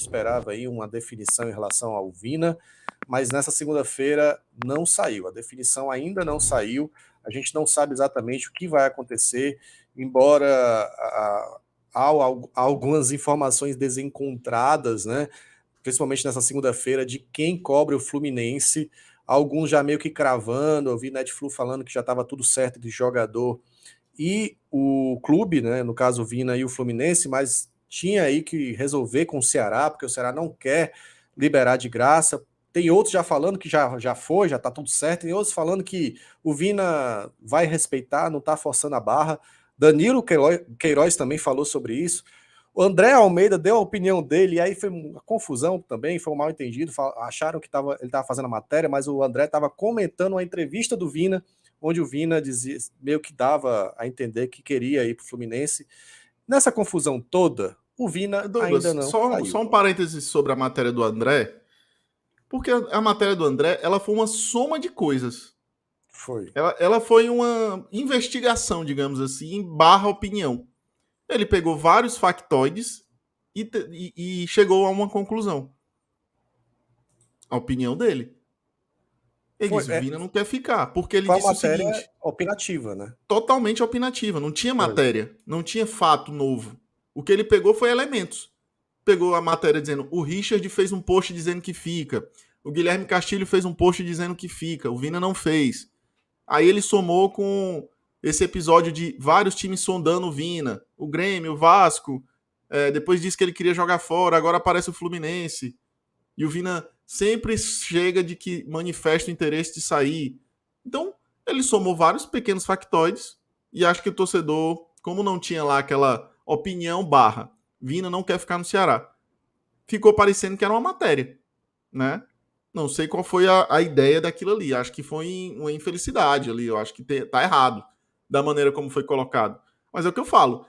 esperava aí uma definição em relação ao Vina, mas nessa segunda-feira não saiu. A definição ainda não saiu. A gente não sabe exatamente o que vai acontecer, embora há algumas informações desencontradas, né? Principalmente nessa segunda-feira, de quem cobre o Fluminense. Alguns já meio que cravando, eu vi Netflix falando que já estava tudo certo de jogador e o clube, né, no caso o Vina e o Fluminense, mas tinha aí que resolver com o Ceará, porque o Ceará não quer liberar de graça. Tem outros já falando que já foi, já tá tudo certo, tem outros falando que o Vina vai respeitar, não tá forçando a barra. Danilo Queiroz também falou sobre isso. O André Almeida deu a opinião dele, e aí foi uma confusão também, foi um mal entendido. Acharam que ele estava fazendo a matéria, mas o André estava comentando a entrevista do Vina, onde o Vina dizia, meio que dava a entender que queria ir para o Fluminense. Nessa confusão toda, o Vina ainda Douglas, não só saiu. um parêntese sobre a matéria do André, porque a matéria do André ela foi uma soma de coisas. Foi. Ela foi uma investigação, digamos assim, barra opinião. Ele pegou vários factoides e chegou a uma conclusão. A opinião dele. Ele Foi, disse: o Vina não quer ficar, porque ele foi uma disse o matéria seguinte: opinativa, né? totalmente opinativa, não tinha Foi. matéria, não tinha fato novo. O que ele pegou foi elementos. Pegou a matéria dizendo: o Richard fez um post dizendo que fica, o Guilherme Castilho fez um post dizendo que fica, o Vina não fez. Aí ele somou com esse episódio de vários times sondando o Vina, o Grêmio, o Vasco, depois disse que ele queria jogar fora, agora aparece o Fluminense. E o Vina sempre chega de que manifesta o interesse de sair. Então, ele somou vários pequenos factoides e acho que o torcedor, como não tinha lá aquela opinião barra, Vina não quer ficar no Ceará, ficou parecendo que era uma matéria, né? Não sei qual foi a ideia daquilo ali. Acho que foi uma infelicidade ali. Eu acho que tá errado da maneira como foi colocado. Mas é o que eu falo.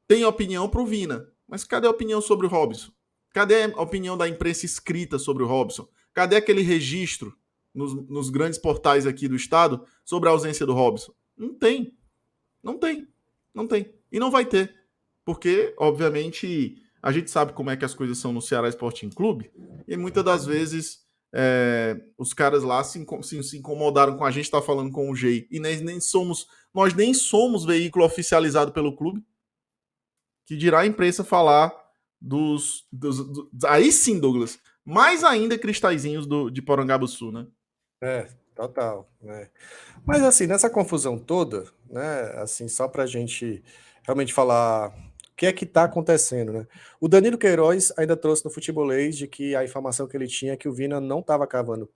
Tem opinião pro Vina. Mas cadê a opinião sobre o Robson? Cadê a opinião da imprensa escrita sobre o Robson? Cadê aquele registro nos grandes portais aqui do estado sobre a ausência do Robson? Não tem. Não tem. Não tem. E não vai ter. Porque, obviamente, a gente sabe como é que as coisas são no Ceará Sporting Clube. E muitas das vezes os caras lá se incomodaram com a gente estar falando com o Gei. E nós nem somos veículo oficializado pelo clube. Que dirá a imprensa falar aí sim, Douglas, mais ainda cristalzinhos de Porangabuçu, né? Total. Né? Mas assim, nessa confusão toda, né, assim, só para a gente realmente falar o que é que está acontecendo, né? O Danilo Queiroz ainda trouxe no Futebolês de que a informação que ele tinha é que o Vina não estava cavando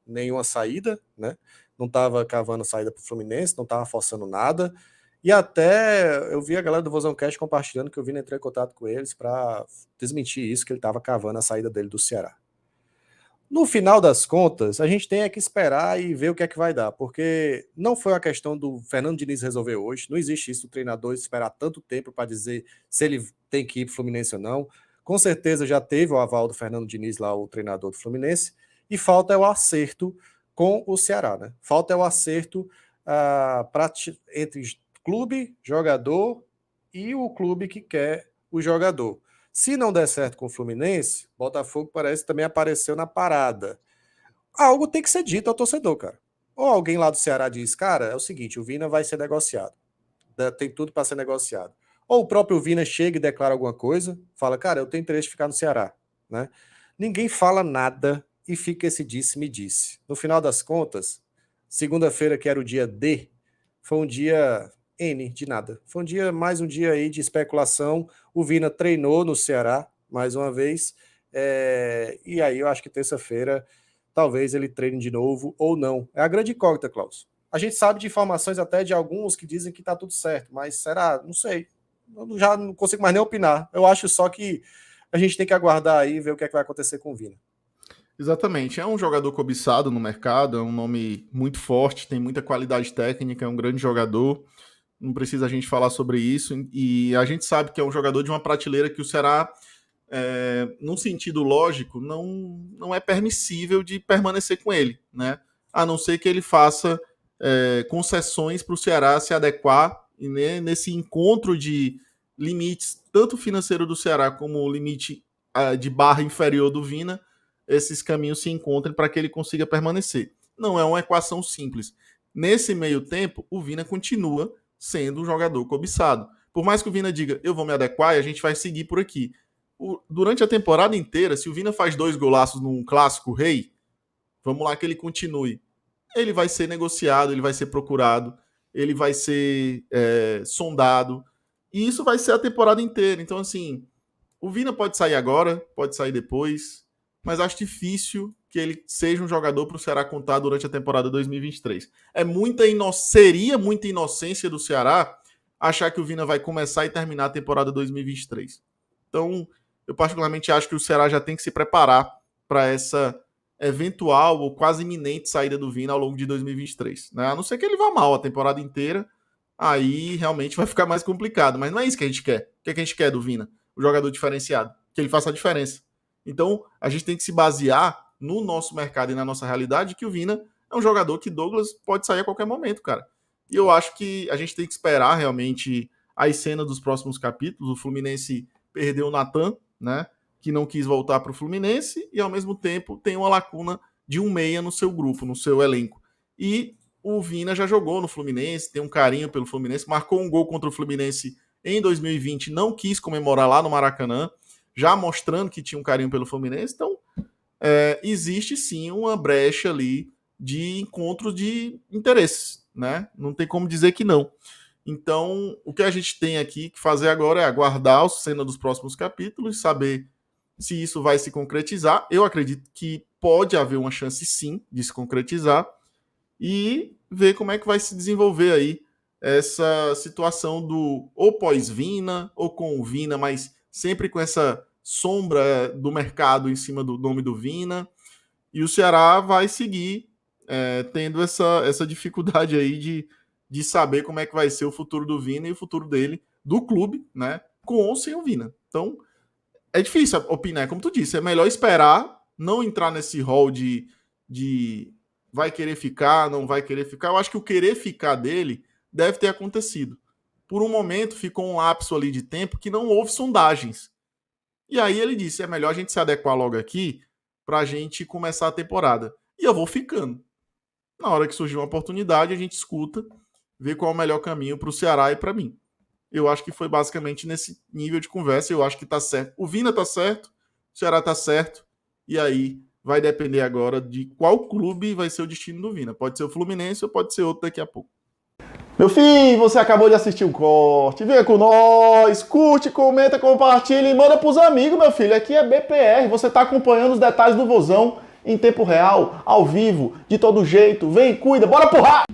nenhuma saída, né? Não estava cavando saída para o Fluminense, não estava forçando nada. E até eu vi a galera do Vozão Cast compartilhando que o Vina entrou em contato com eles para desmentir isso, que ele estava cavando a saída dele do Ceará. No final das contas, a gente tem é que esperar e ver o que é que vai dar, porque não foi uma questão do Fernando Diniz resolver hoje, não existe isso, o treinador esperar tanto tempo para dizer se ele tem que ir para o Fluminense ou não. Com certeza já teve o aval do Fernando Diniz lá, o treinador do Fluminense, e falta é o acerto com o Ceará, né? Falta é o acerto entre clube, jogador e o clube que quer o jogador. Se não der certo com o Fluminense, Botafogo parece que também apareceu na parada. Algo tem que ser dito ao torcedor, cara. Ou alguém lá do Ceará diz, cara, é o seguinte, o Vina vai ser negociado. Tem tudo para ser negociado. Ou o próprio Vina chega e declara alguma coisa, fala, cara, eu tenho interesse de ficar no Ceará. Né? Ninguém fala nada e fica esse disse-me-disse. No final das contas, segunda-feira, que era o dia D, foi um dia N de nada. Foi mais um dia aí de especulação. O Vina treinou no Ceará, mais uma vez. E aí eu acho que terça-feira talvez ele treine de novo ou não. É a grande incógnita, Klaus. A gente sabe de informações até de alguns que dizem que tá tudo certo, mas será? Não sei. Eu já não consigo mais nem opinar. Eu acho só que a gente tem que aguardar aí e ver o que é que vai acontecer com o Vina. Exatamente. É um jogador cobiçado no mercado, é um nome muito forte, tem muita qualidade técnica, é um grande jogador. Não precisa a gente falar sobre isso. E a gente sabe que é um jogador de uma prateleira que o Ceará, num sentido lógico, não é permissível de permanecer com ele, né? A não ser que ele faça concessões para o Ceará se adequar e, né, nesse encontro de limites, tanto financeiro do Ceará como o limite de barra inferior do Vina, esses caminhos se encontrem para que ele consiga permanecer. Não é uma equação simples. Nesse meio tempo, o Vina continua sendo um jogador cobiçado. Por mais que o Vina diga, eu vou me adequar e a gente vai seguir por aqui. Durante a temporada inteira, se o Vina faz 2 golaços num clássico rei, vamos lá que ele continue. Ele vai ser negociado, ele vai ser procurado, ele vai ser sondado. E isso vai ser a temporada inteira. Então, assim, o Vina pode sair agora, pode sair depois, mas acho difícil que ele seja um jogador para o Ceará contar durante a temporada 2023. Seria muita inocência do Ceará achar que o Vina vai começar e terminar a temporada 2023. Então, eu particularmente acho que o Ceará já tem que se preparar para essa eventual ou quase iminente saída do Vina ao longo de 2023. Né? A não ser que ele vá mal a temporada inteira, aí realmente vai ficar mais complicado. Mas não é isso que a gente quer. O que a gente quer do Vina? O jogador diferenciado. Que ele faça a diferença. Então, a gente tem que se basear no nosso mercado e na nossa realidade que o Vina é um jogador que Douglas pode sair a qualquer momento, cara. E eu acho que a gente tem que esperar realmente as cenas dos próximos capítulos. O Fluminense perdeu o Natan, né? Que não quis voltar para o Fluminense e, ao mesmo tempo, tem uma lacuna de um meia no seu grupo, no seu elenco. E o Vina já jogou no Fluminense, tem um carinho pelo Fluminense, marcou um gol contra o Fluminense em 2020, não quis comemorar lá no Maracanã, já mostrando que tinha um carinho pelo Fluminense. Então, existe sim uma brecha ali de encontros de interesses, né? Não tem como dizer que não. Então, o que a gente tem aqui que fazer agora é aguardar a cena dos próximos capítulos, saber se isso vai se concretizar. Eu acredito que pode haver uma chance sim de se concretizar e ver como é que vai se desenvolver aí essa situação do ou pós-Vina ou com o Vina, mas sempre com essa sombra do mercado em cima do nome do Vina. E o Ceará vai seguir tendo essa dificuldade aí de saber como é que vai ser o futuro do Vina e o futuro dele, do clube, né? Com ou sem o Vina. Então, é difícil opinar, como tu disse. É melhor esperar, não entrar nesse rol de vai querer ficar, não vai querer ficar. Eu acho que o querer ficar dele deve ter acontecido. Por um momento, ficou um lapso ali de tempo que não houve sondagens. E aí ele disse, é melhor a gente se adequar logo aqui pra gente começar a temporada. E eu vou ficando. Na hora que surgir uma oportunidade, a gente escuta, vê qual é o melhor caminho pro Ceará e pra mim. Eu acho que foi basicamente nesse nível de conversa. Eu acho que tá certo. O Vina tá certo, o Ceará tá certo. E aí vai depender agora de qual clube vai ser o destino do Vina. Pode ser o Fluminense ou pode ser outro daqui a pouco. Meu filho, você acabou de assistir o corte. Venha com nós, curte, comenta, compartilha e manda pros amigos, meu filho. Aqui é BPR. Você tá acompanhando os detalhes do Vozão em tempo real, ao vivo, de todo jeito. Vem, cuida, bora porrar!